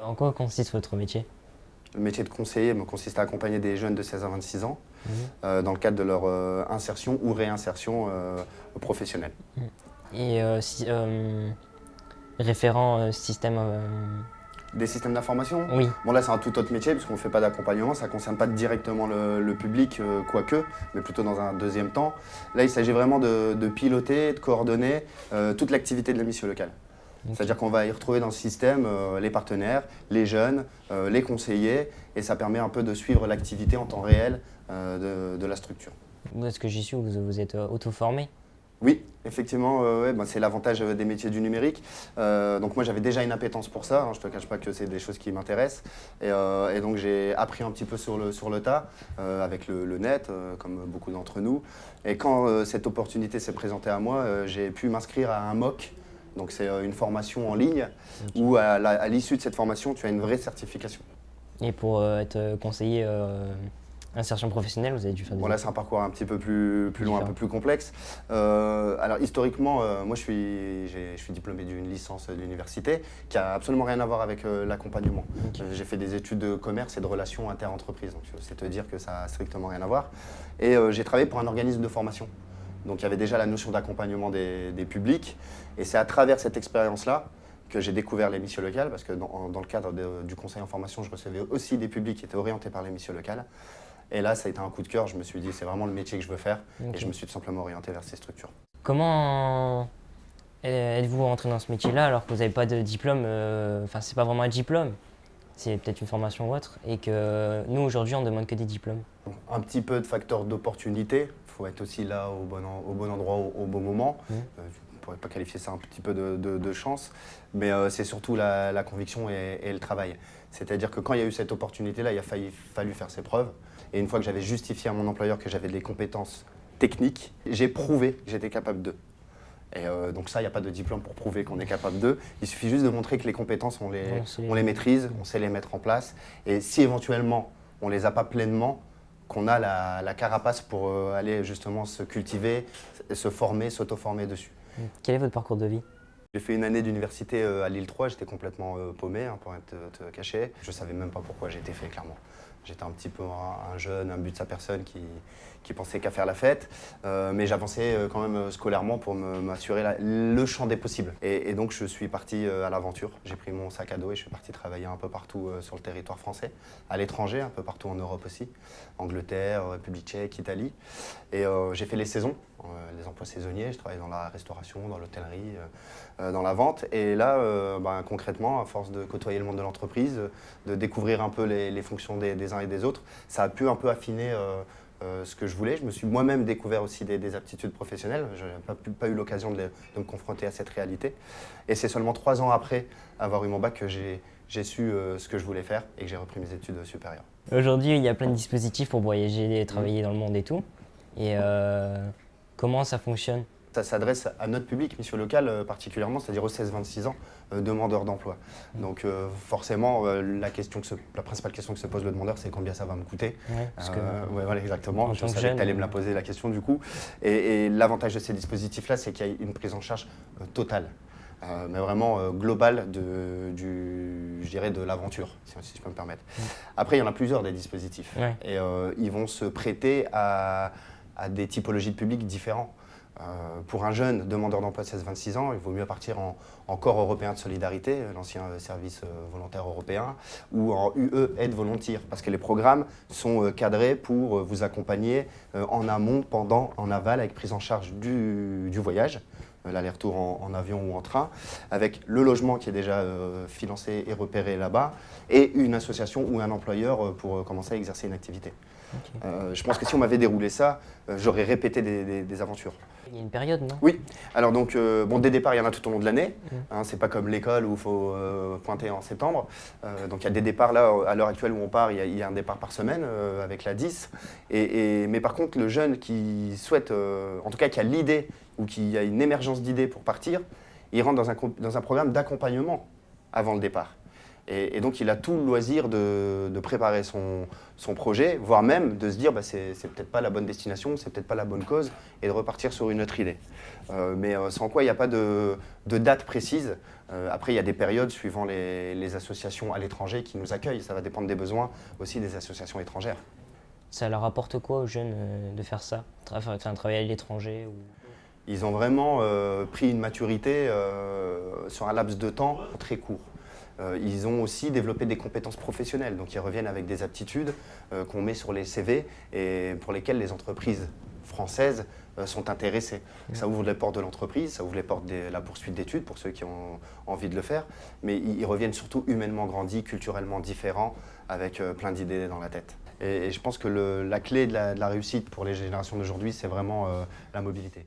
En quoi consiste votre métier? Le métier de conseiller consiste à accompagner des jeunes de 16 à 26 ans dans le cadre de leur insertion ou réinsertion professionnelle. Et référent système. Des systèmes d'information. Oui. Bon là c'est un tout autre métier parce qu'on ne fait pas d'accompagnement, ça ne concerne pas directement le public, quoique, mais plutôt dans un deuxième temps. Là il s'agit vraiment de piloter, de coordonner toute l'activité de la mission locale. Okay. C'est-à-dire qu'on va y retrouver dans le système les partenaires, les jeunes, les conseillers, et ça permet un peu de suivre l'activité en temps réel de la structure. Est-ce que j'y suis, vous êtes auto-formé? Oui, effectivement, c'est l'avantage des métiers du numérique. Donc moi j'avais déjà une appétence pour ça, hein, je ne te cache pas que c'est des choses qui m'intéressent. Et donc j'ai appris un petit peu sur le tas, avec le net, comme beaucoup d'entre nous. Et quand cette opportunité s'est présentée à moi, j'ai pu m'inscrire à un MOOC. Donc c'est une formation en ligne où à l'issue de cette formation, tu as une vraie certification. Et pour être conseiller insertion professionnelle, vous avez dû faire des... Bon là c'est un parcours un petit peu plus long, un peu plus complexe. Alors historiquement, moi je suis diplômé d'une licence d'université qui n'a absolument rien à voir avec l'accompagnement. Okay. J'ai fait des études de commerce et de relations inter-entreprises, donc c'est te dire que ça n'a strictement rien à voir. Et j'ai travaillé pour un organisme de formation. Donc il y avait déjà la notion d'accompagnement des publics. Et c'est à travers cette expérience-là que j'ai découvert les missions locales, parce que dans le cadre du conseil en formation, je recevais aussi des publics qui étaient orientés par les missions locales. Et là, ça a été un coup de cœur. Je me suis dit, c'est vraiment le métier que je veux faire. Okay. Et je me suis tout simplement orienté vers ces structures. Comment êtes-vous rentré dans ce métier-là alors que vous n'avez pas de diplôme? Enfin, c'est pas vraiment un diplôme. C'est peut-être une formation ou autre. Et que nous, aujourd'hui, on ne demande que des diplômes. Un petit peu de facteur d'opportunité. Il faut être aussi là au bon endroit, au bon moment. On ne pourrait pas qualifier ça un petit peu de chance. Mais c'est surtout la conviction et le travail. C'est-à-dire que quand il y a eu cette opportunité-là, il a fallu faire ses preuves. Et une fois que j'avais justifié à mon employeur que j'avais des compétences techniques, j'ai prouvé que j'étais capable d'eux. Et donc ça, il n'y a pas de diplôme pour prouver qu'on est capable d'eux. Il suffit juste de montrer que les compétences, on les maîtrise, on sait les mettre en place. Et si éventuellement, on ne les a pas pleinement, qu'on a la carapace pour aller justement se cultiver, se former, s'auto-former dessus. Quel est votre parcours de vie? J'ai fait une année d'université à Lille 3, j'étais complètement paumé, hein, pour être caché. Je ne savais même pas pourquoi j'ai été fait, clairement. J'étais un petit peu un jeune, un but de sa personne qui pensait qu'à faire la fête, mais j'avançais quand même scolairement pour m'assurer le champ des possibles. Et donc je suis parti à l'aventure. J'ai pris mon sac à dos et je suis parti travailler un peu partout sur le territoire français, à l'étranger, un peu partout en Europe aussi, Angleterre, République tchèque, Italie. Et j'ai fait les saisons, les emplois saisonniers. Je travaillais dans la restauration, dans l'hôtellerie, dans la vente. Et là, concrètement, à force de côtoyer le monde de l'entreprise, de découvrir un peu les fonctions des uns et des autres, ça a pu un peu affiner ce que je voulais. Je me suis moi-même découvert aussi des aptitudes professionnelles. Je n'ai pas eu l'occasion de me confronter à cette réalité. Et c'est seulement 3 ans après avoir eu mon bac que j'ai su ce que je voulais faire et que j'ai repris mes études supérieures. Aujourd'hui, il y a plein de dispositifs pour voyager et travailler dans le monde et tout. Et comment ça fonctionne? Ça s'adresse à notre public, mission locale particulièrement, c'est-à-dire aux 16-26 ans, demandeurs d'emploi. Donc forcément, la principale question que se pose le demandeur, c'est combien ça va me coûter. Ouais, parce que voilà, exactement. Je savais que tu allais me la poser la question du coup. Et l'avantage de ces dispositifs-là, c'est qu'il y a une prise en charge totale. Mais vraiment globale je dirais de l'aventure, si je peux me permettre. Après, il y en a plusieurs des dispositifs. Ouais. Et ils vont se prêter à des typologies de publics différents. Pour un jeune demandeur d'emploi de 16-26 ans, il vaut mieux partir en corps européen de solidarité, l'ancien service volontaire européen, ou en UE aide volontaire, parce que les programmes sont cadrés pour vous accompagner en amont, pendant, en aval, avec prise en charge du voyage, l'aller-retour en avion ou en train, avec le logement qui est déjà financé et repéré là-bas, et une association ou un employeur pour commencer à exercer une activité. Okay. Je pense que si on m'avait déroulé ça, j'aurais répété des aventures. Il y a une période, non? Oui. Alors donc, des départs, il y en a tout au long de l'année. C'est pas comme l'école où il faut pointer en septembre. Donc il y a des départs là, à l'heure actuelle où on part, il y a un départ par semaine avec la 10. Mais par contre, le jeune qui souhaite, en tout cas qui a l'idée ou qui a une émergence d'idées pour partir, il rentre dans un programme d'accompagnement avant le départ. Et donc il a tout le loisir de préparer son projet, voire même de se dire c'est peut-être pas la bonne destination, c'est peut-être pas la bonne cause, et de repartir sur une autre idée. Mais sans quoi il n'y a pas de date précise. Après il y a des périodes suivant les associations à l'étranger qui nous accueillent, ça va dépendre des besoins aussi des associations étrangères. Ça leur apporte quoi aux jeunes de faire ça, travailler à l'étranger Ils ont vraiment pris une maturité sur un laps de temps très court. Ils ont aussi développé des compétences professionnelles, donc ils reviennent avec des aptitudes qu'on met sur les CV et pour lesquelles les entreprises françaises sont intéressées. Ça ouvre les portes de l'entreprise, ça ouvre les portes de la poursuite d'études pour ceux qui ont envie de le faire, mais ils reviennent surtout humainement grandis, culturellement différents, avec plein d'idées dans la tête. Et je pense que la clé de la réussite pour les générations d'aujourd'hui, c'est vraiment la mobilité.